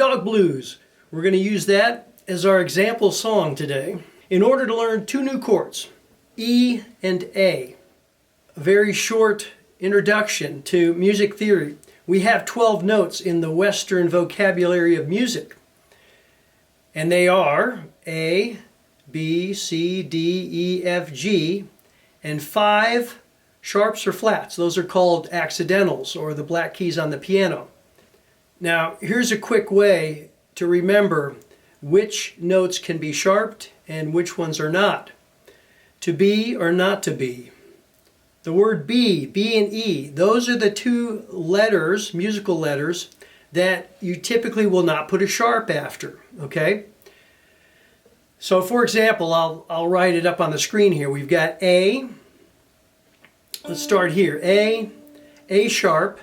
Dog Blues. We're going to use that as our example song today in order to learn two new chords, E and A. A very short introduction to music theory. We have 12 notes in the Western vocabulary of music, and they are A, B, C, D, E, F, G, and 5 sharps or flats. Those are called accidentals, or the black keys on the piano. Now, here's a quick way to remember which notes can be sharped and which ones are not. To be or not to be. The word B and E, those are the two letters, musical letters, that you typically will not put a sharp after, okay? So for example, I'll write it up on the screen here. We've got A. Let's start here. A sharp,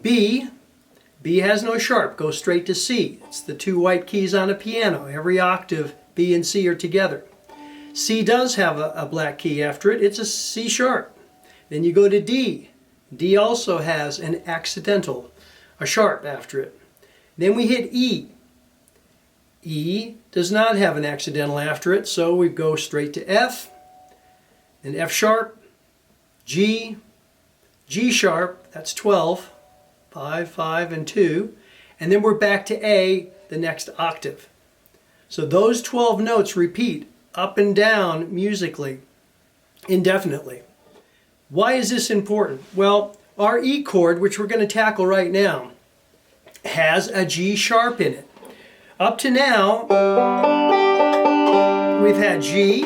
B has no sharp, goes straight to C. It's the two white keys on a piano. Every octave, B and C are together. C does have a black key after it. It's a C sharp. Then you go to D. D also has an accidental, a sharp after it. Then we hit E. E does not have an accidental after it, so we go straight to F, then F sharp, G, G sharp, that's 12, 5, 5, and 2, and then we're back to A, the next octave. So those 12 notes repeat up and down musically, indefinitely. Why is this important? Well, our E chord, which we're going to tackle right now, has a G sharp in it. Up to now, we've had G,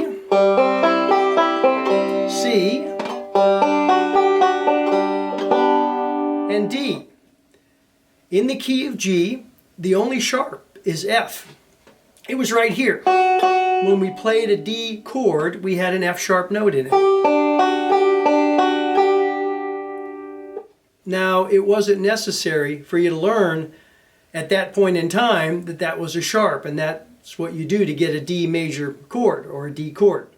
C, and D. In the key of G, the only sharp is F. It was right here. When we played a D chord, we had an F sharp note in it. Now, it wasn't necessary for you to learn at that point in time that that was a sharp, and that's what you do to get a D major chord or a D chord.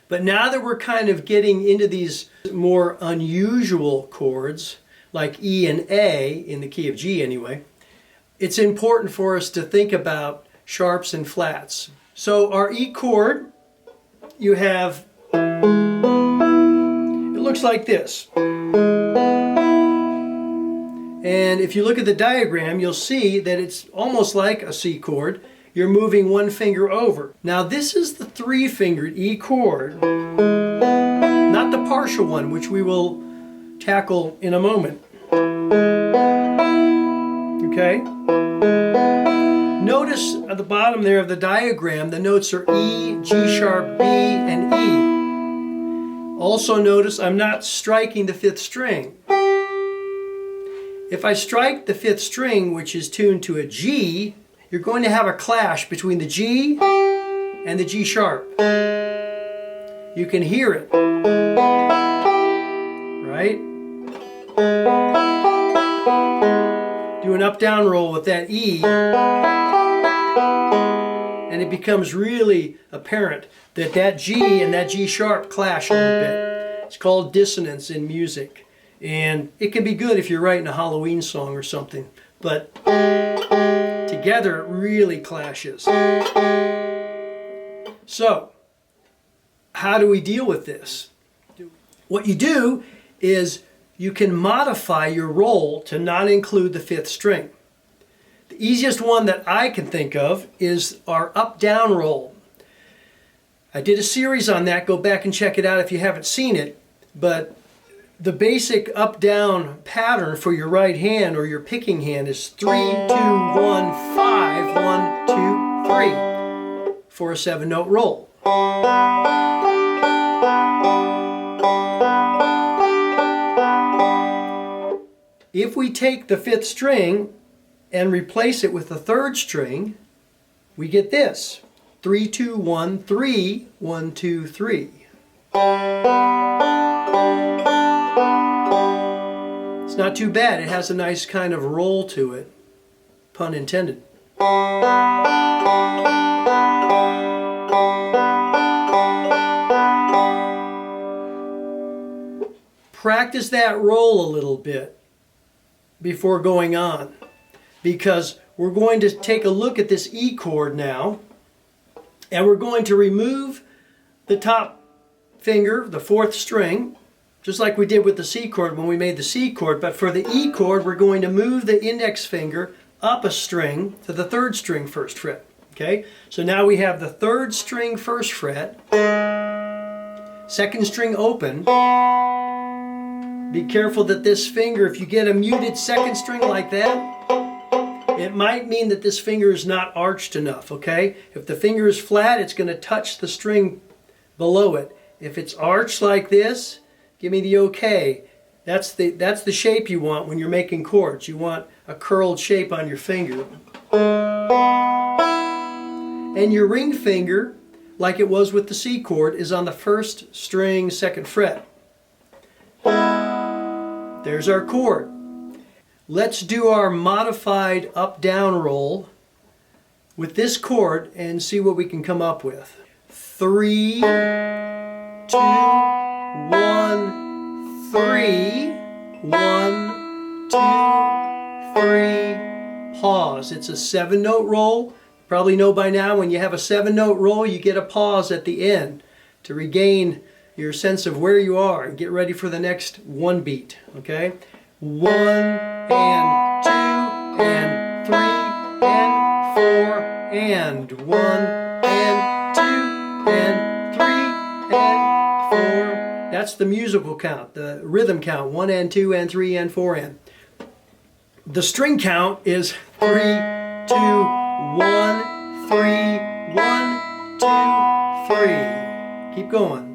But now that we're kind of getting into these more unusual chords, like E and A, in the key of G anyway, it's important for us to think about sharps and flats. So our E chord, you have, it looks like this. And if you look at the diagram, you'll see that it's almost like a C chord. You're moving one finger over. Now this is the 3-fingered E chord, not the partial one, which we will tackle in a moment. Okay? Notice at the bottom there of the diagram, the notes are E, G sharp, B, and E. Also notice I'm not striking the 5th string. If I strike the 5th string, which is tuned to a G, you're going to have a clash between the G and the G sharp. You can hear it, right? Do an up-down roll with that E, and it becomes really apparent that that G and that G sharp clash a little bit. It's called dissonance in music. And it can be good if you're writing a Halloween song or something, but together it really clashes. So, how do we deal with this? What you do is you can modify your roll to not include the 5th string. The easiest one that I can think of is our up-down roll. I did a series on that. Go back and check it out if you haven't seen it. But the basic up-down pattern for your right hand or your picking hand is 3, 2, 1, 5, 1, 2, 3 for a 7-note roll. If we take the 5th string and replace it with the 3rd string, we get this. 3, 2, 1, 3, 1, 2, 3. It's not too bad. It has a nice kind of roll to it. Pun intended. Practice that roll a little bit before going on, because we're going to take a look at this E chord now, and we're going to remove the top finger, the fourth string, just like we did with the C chord when we made the C chord. But for the E chord, we're going to move the index finger up a string to the third string first fret. Okay, so now we have the third string first fret, second string open. Be careful that this finger, if you get a muted second string like that, it might mean that this finger is not arched enough, okay? If the finger is flat, it's going to touch the string below it. If it's arched like this, give me the okay. That's the shape you want when you're making chords. You want a curled shape on your finger. And your ring finger, like it was with the C chord, is on the first string second fret. There's our chord. Let's do our modified up-down roll with this chord and see what we can come up with. 3, 2, 1, 3. 1, 2, 3. Pause. It's a 7-note roll. Probably know by now when you have a 7-note roll, you get a pause at the end to regain your sense of where you are and get ready for the next one beat. Okay? 1 and 2 and 3 and 4 and 1 and 2 and 3 and 4. That's the musical count, the rhythm count. 1 and 2 and 3 and 4 and. The string count is 3, 2, 1, 3, 1, 2, 3. Keep going.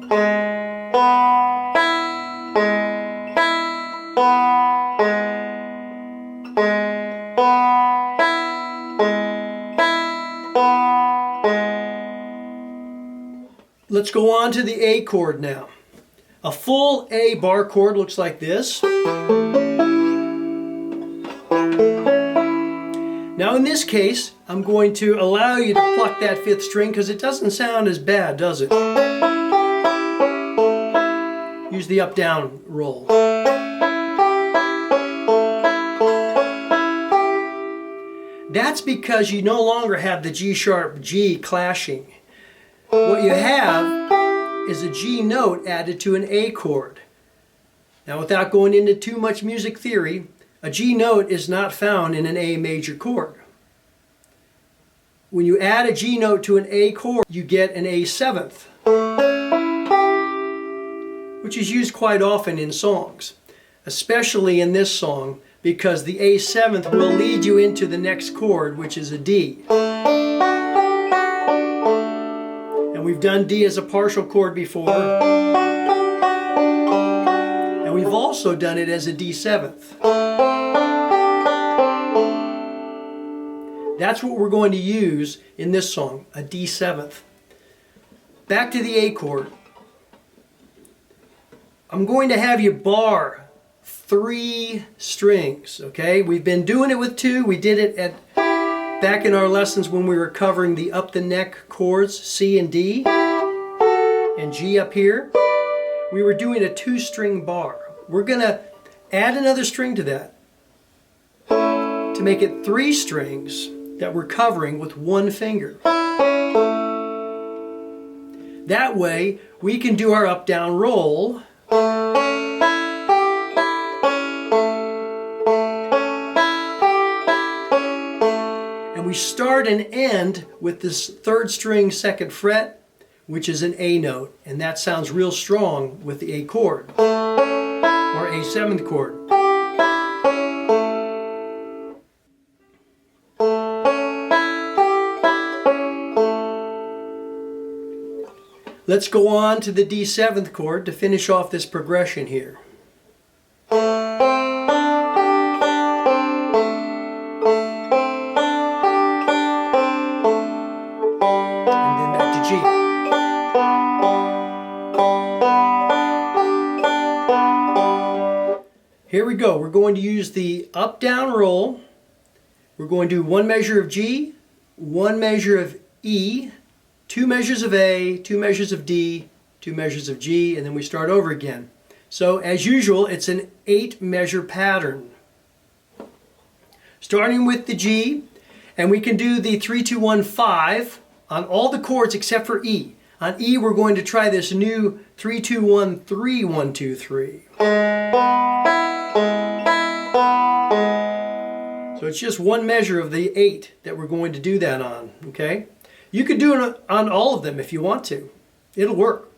Let's go on to the A chord now. A full A bar chord looks like this. Now in this case, I'm going to allow you to pluck that fifth string because it doesn't sound as bad, does it? Use the up-down roll. That's because you no longer have the G sharp G clashing. What you have is a G note added to an A chord. Now without going into too much music theory, a G note is not found in an A major chord. When you add a G note to an A chord, you get an A seventh, which is used quite often in songs, especially in this song, because the A seventh will lead you into the next chord, which is a D. And we've done D as a partial chord before, and we've also done it as a D seventh. That's what we're going to use in this song, a D seventh. Back to the A chord. I'm going to have you bar 3 strings, okay? We've been doing it with 2. We did it back in our lessons when we were covering the up the neck chords, C and D, and G up here. We were doing a 2-string bar. We're going to add another string to that to make it 3 strings that we're covering with 1 finger. That way we can do our up-down roll. And we start and end with this 3rd string 2nd fret, which is an A note. And that sounds real strong with the A chord, or A 7th chord. Let's go on to the D 7th chord to finish off this progression here. And then back to G. Here we go. We're going to use the up-down roll. We're going to do 1 measure of G, 1 measure of E, 2 measures of A, 2 measures of D, 2 measures of G, and then we start over again. So as usual, it's an 8-measure pattern. Starting with the G, And we can do the 3-2-1-5 on all the chords except for E. On E, we're going to try this new 3-2-1-3-1-2-3. So it's just one measure of the 8 that we're going to do that on, okay? You could do it on all of them if you want to. It'll work.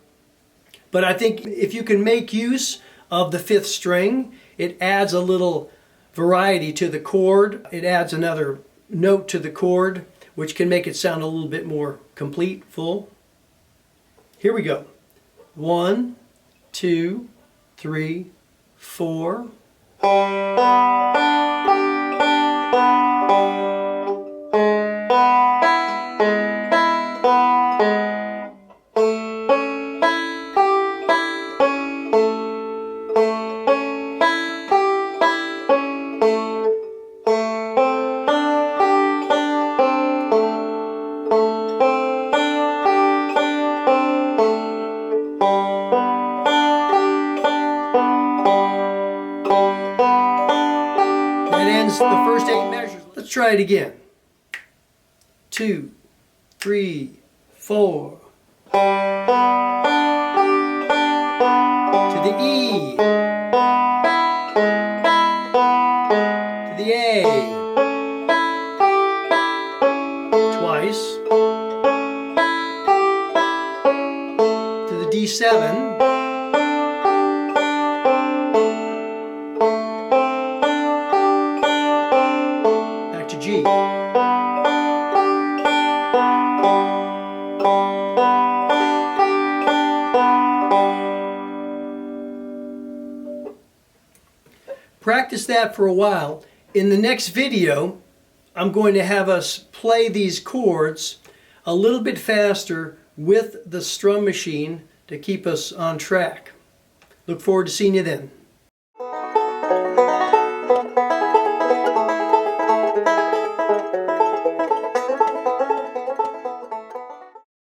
But I think if you can make use of the 5th string, it adds a little variety to the chord. It adds another note to the chord, which can make it sound a little bit more complete, full. Here we go. 1, 2, 3, 4. The first 8 measures. Let's try it again. 2, 3, 4. To the E. To the A. Twice. To the D7. G. Practice that for a while. In the next video, I'm going to have us play these chords a little bit faster with the strum machine to keep us on track. Look forward to seeing you then.